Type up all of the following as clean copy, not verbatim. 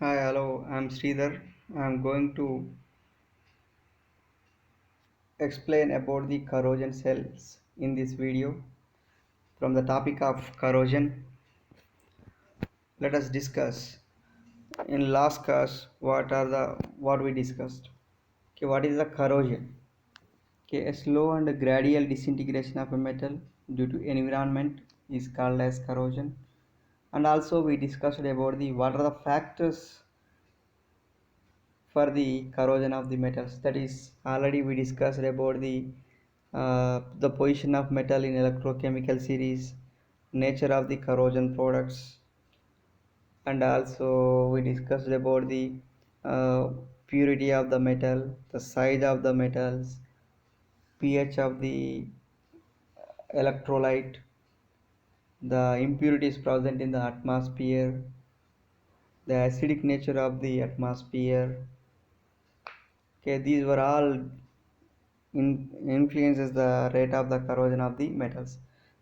Hi, hello, I'm Sridhar. I'm going to explain about the corrosion cells in this video. From the topic of corrosion, let us discuss in last class what we discussed. Okay, what is the corrosion? Okay, a slow and gradual disintegration of a metal due to environment is called as corrosion. And also we discussed about the what are the factors for the corrosion of the metals. That is already we discussed about the position of metal in electrochemical series, nature of the corrosion products, and also we discussed about the uh, purity of the metal, the size of the metals, pH of the electrolyte, the impurities present in the atmosphere, the acidic nature of the atmosphere. Okay, these were all influences the rate of the corrosion of the metals.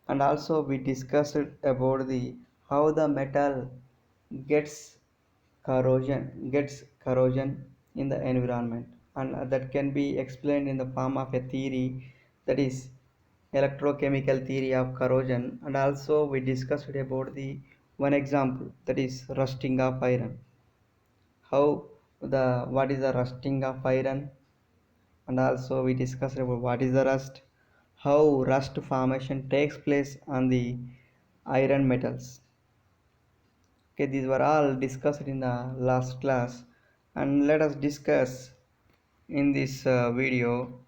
And also we discussed about the how the metal gets gets corrosion in the environment, and that can be explained in the form of a theory, that is electrochemical theory of corrosion. And also we discussed about the one example, that is rusting of iron, how the what is the rusting of iron. And also we discussed about what is the rust, how rust formation takes place on the iron metals. Okay, these were all discussed in the last class, and let us discuss in this video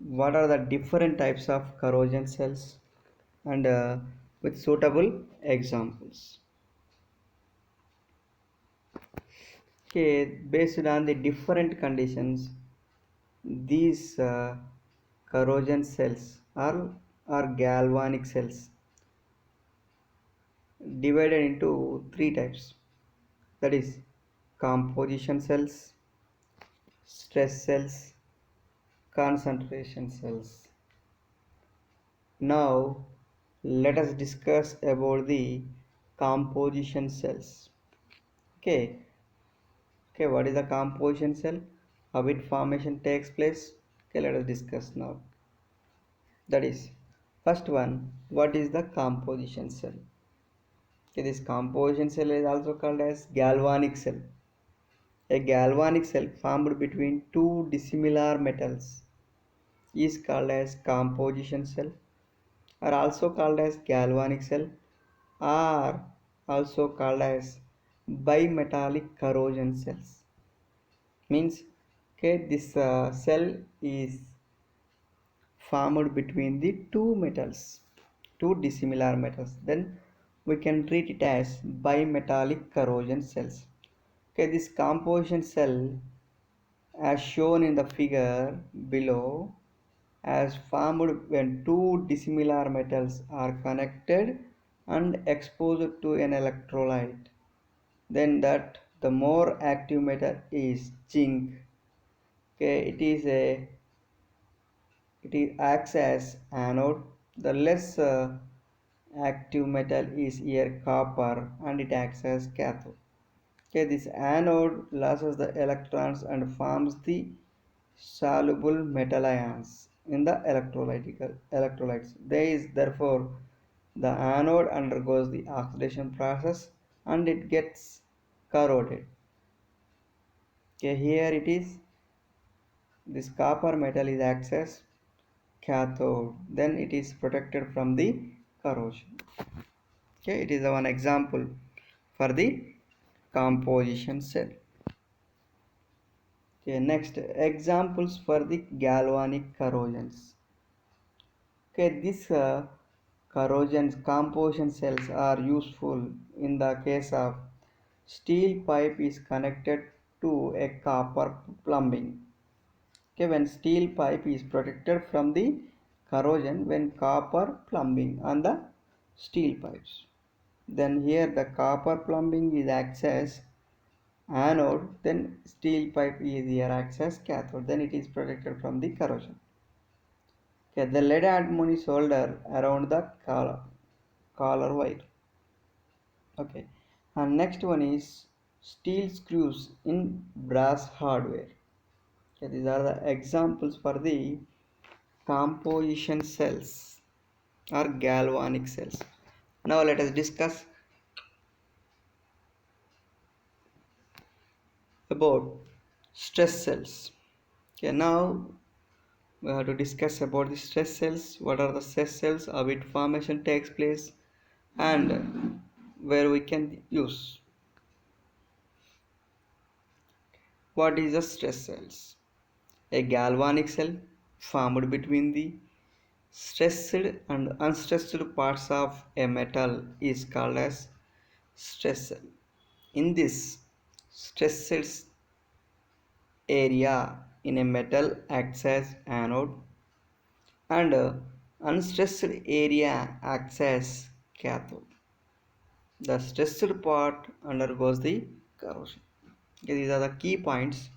what are the different types of corrosion cells, and with suitable examples. Okay, based on the different conditions, these corrosion cells are galvanic cells divided into three types, that is composition cells, stress cells, concentration cells. Now let us discuss about the composition cells. Okay okay what is the composition cell, how its formation takes place? Okay, let us discuss now. That is, first one, what is the composition cell? Okay, this composition cell is also called as galvanic cell. A galvanic cell formed between two dissimilar metals is called as composition cell, or also called as galvanic cell, or also called as bimetallic corrosion cells. Means, okay, this cell is formed between the two metals, two dissimilar metals. Then we can treat it as bimetallic corrosion cells. Okay, this composition cell, as shown in the figure below, as formed when two dissimilar metals are connected and exposed to an electrolyte. Then that the more active metal is zinc. Okay, it acts as anode. The less active metal is here copper, and it acts as cathode. Okay, this anode loses the electrons and forms the soluble metal ions in the electrolytes. Therefore, the anode undergoes the oxidation process and it gets corroded. Okay, here it is. This copper metal is acts as cathode. Then it is protected from the corrosion. Okay, it is one example for the composition cell. Okay, next examples for the galvanic corrosions. Okay, these corrosion composition cells are useful in the case of steel pipe is connected to a copper plumbing. Okay, when steel pipe is protected from the corrosion when copper plumbing on the steel pipes. Then here the copper plumbing is acts as anode, then steel pipe is here acts as cathode, then it is protected from the corrosion. Okay, the lead antimony solder around the collar wire. Okay, And next one is steel screws in brass hardware. Okay, these are the examples for the composition cells or galvanic cells. Now let us discuss about stress cells. Okay, now we have to discuss about the stress cells. What are the stress cells? How its formation takes place, and where we can use. What is a stress cells? A galvanic cell formed between the stressed and unstressed parts of a metal is called as stress cell. In this stressed area in a metal acts as anode and unstressed area acts as cathode. The stressed part undergoes the corrosion. Okay, these are the key points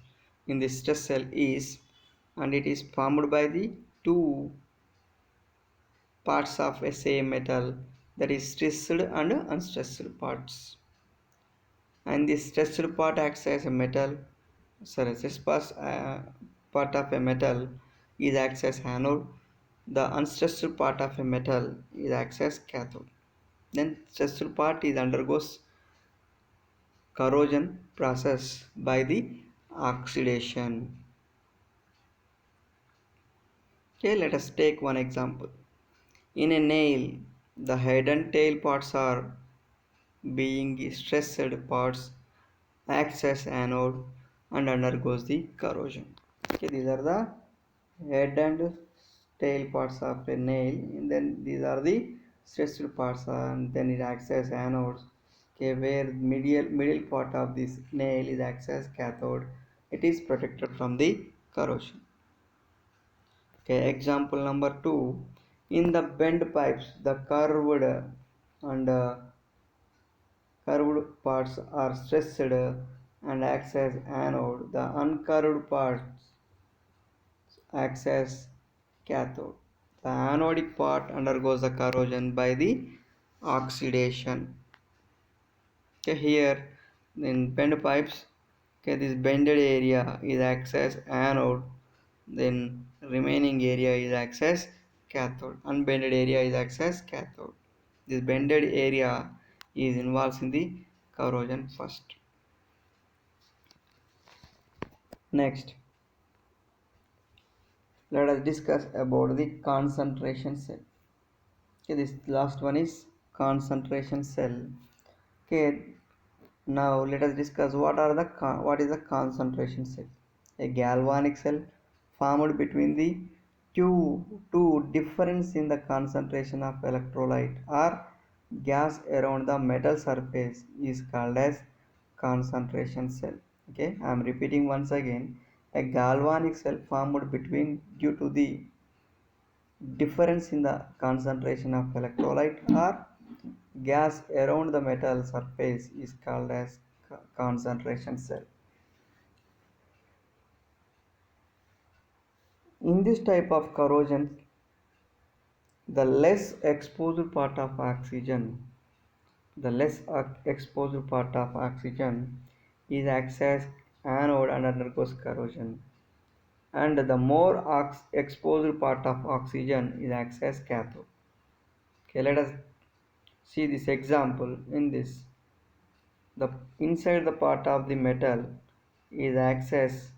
in the stress cell is, and it is formed by the two parts of a same metal, that is stressed and unstressed parts. And the stressed part acts as a metal, sorry, part of a metal is acts as anode. The unstressed part of a metal is acts as cathode. Then stressed part is undergoes corrosion process by the oxidation. Okay, let us take one example. In a nail, the head and tail parts are being stressed parts acts as anode and undergoes the corrosion. Okay, these are the head and tail parts of a nail, and then these are the stressed parts, and then it acts as anodes. Okay, where middle part of this nail is acts as cathode. It is protected from the corrosion. Okay, example number 2. In the bend pipes, the and curved parts are stressed and acts as anode. The uncurved parts acts as cathode. The anodic part undergoes the corrosion by the oxidation. Okay, here in bend pipes, okay, this bended area is acts as anode, then remaining area is acts as cathode. Unbended area is acts as cathode. This bended area is involved in the corrosion first. Next, let us discuss about the concentration cell. Okay, this last one is concentration cell. Okay, now let us discuss what is the concentration cell. A galvanic cell formed between the two difference in the concentration of electrolyte or gas around the metal surface is called as concentration cell. Okay, I am repeating once again. A galvanic cell formed between due to the difference in the concentration of electrolyte or gas around the metal surface is called as concentration cell. In this type of corrosion, the less exposed part of oxygen, is acts as anode and undergoes corrosion, and the more exposed part of oxygen is acts as cathode. Okay, let us see this example. In this, the inside the part of the metal is acts as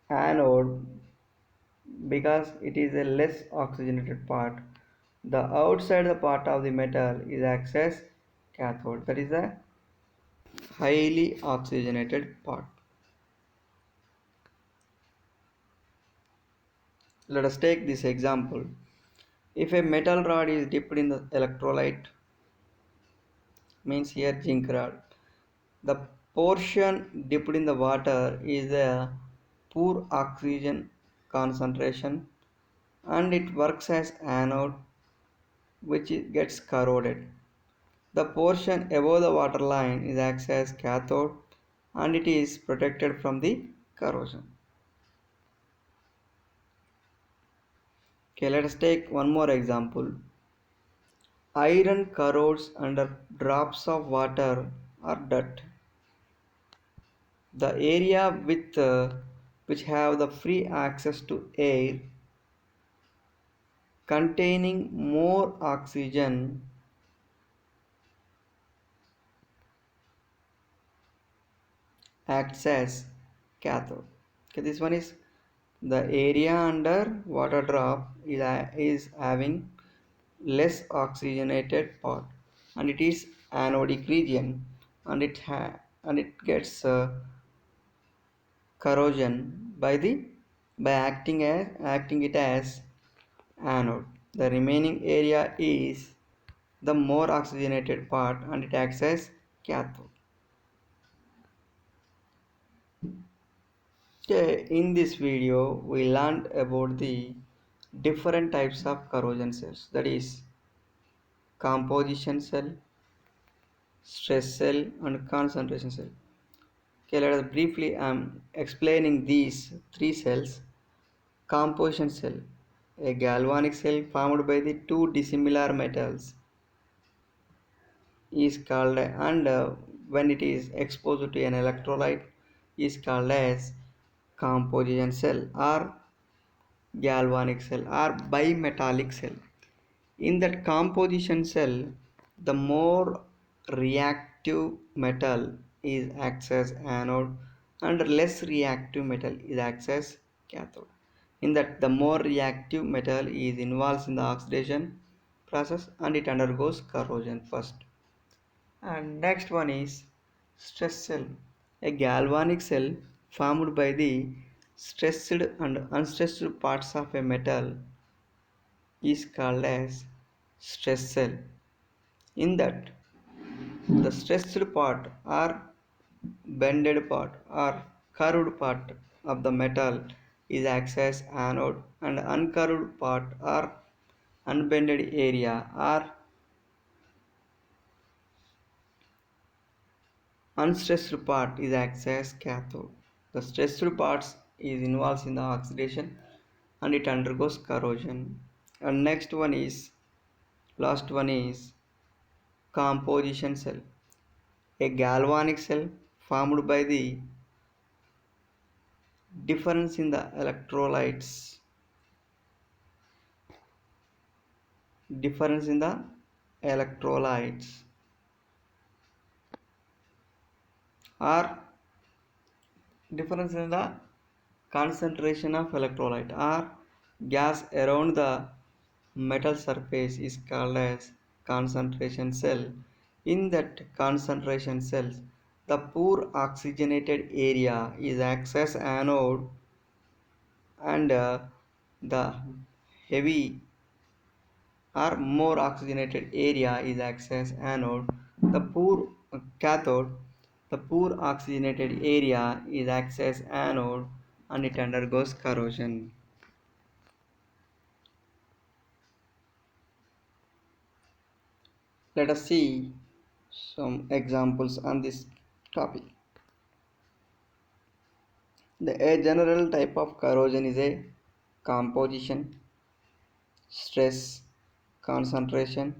anode because it is a less oxygenated part. The outside the part of the metal is acts as cathode, that is a highly oxygenated part. Let us take this example. If a metal rod is dipped in the electrolyte, means here zinc rod, the portion dipped in the water is a poor oxygen concentration and it works as anode, which gets corroded. The portion above the water line is acts as cathode and it is protected from the corrosion. Okay, let us take one more example. Iron corrodes under drops of water or dirt. The area with which have the free access to air containing more oxygen acts as cathode. Okay, this one is the area under water drop is having less oxygenated part, and it is anodic region, and it gets corrosion by acting it as anode. The remaining area is the more oxygenated part, and it acts as cathode. Okay, in this video we learned about the different types of corrosion cells, that is composition cell, stress cell, and concentration cell. Okay, let us briefly explaining these three cells. Composition cell, a galvanic cell formed by the two dissimilar metals, is called and when it is exposed to an electrolyte is called as composition cell or galvanic cell or bimetallic cell. In that composition cell, the more reactive metal is acts as anode and less reactive metal is acts as cathode. In that, the more reactive metal is involved in the oxidation process and it undergoes corrosion first. And next one is stress cell, a galvanic cell formed by the stressed and unstressed parts of a metal is called as stress cell. In that, the stressed part or bended part or curved part of the metal is acts as anode, and uncurved part or unbended area or unstressed part is acts as cathode. The stressed parts is involved in the oxidation and it undergoes corrosion. And next one is last one is composition cell, a galvanic cell formed by the difference in the electrolytes or difference in the concentration of electrolyte or gas around the metal surface is called as concentration cell. In that concentration cells, the poor oxygenated area is acts as anode, and the heavy or more oxygenated area is acts as anode. The poor cathode, the poor oxygenated area is acts as anode and it undergoes corrosion. Let us see some examples on this topic. A general type of corrosion is a composition, stress, concentration,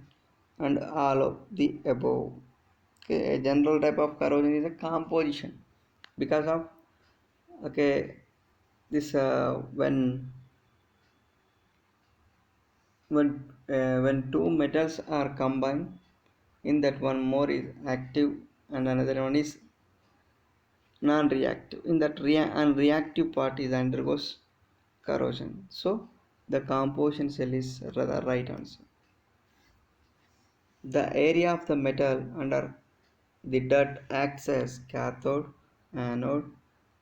and all of the above. Okay, a general type of corrosion is a composition because of okay this when two metals are combined, in that one more is active and another one is non-reactive. In that reactive part is undergoes corrosion. So the composition cell is the right answer. The area of the metal under the dirt acts as cathode, anode,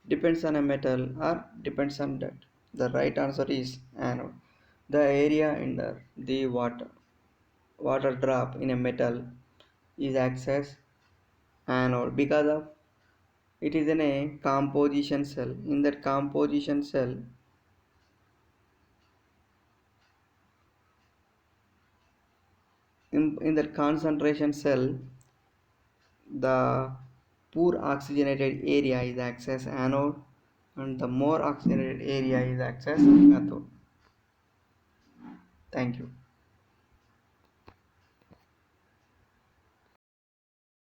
depends on a metal or depends on dirt. The right answer is anode. The area under the water drop in a metal is acts as anode because of it is in a composition cell. In that composition cell, in that concentration cell, the poor oxygenated area is acts as anode and the more oxygenated area is acts as cathode. Thank you.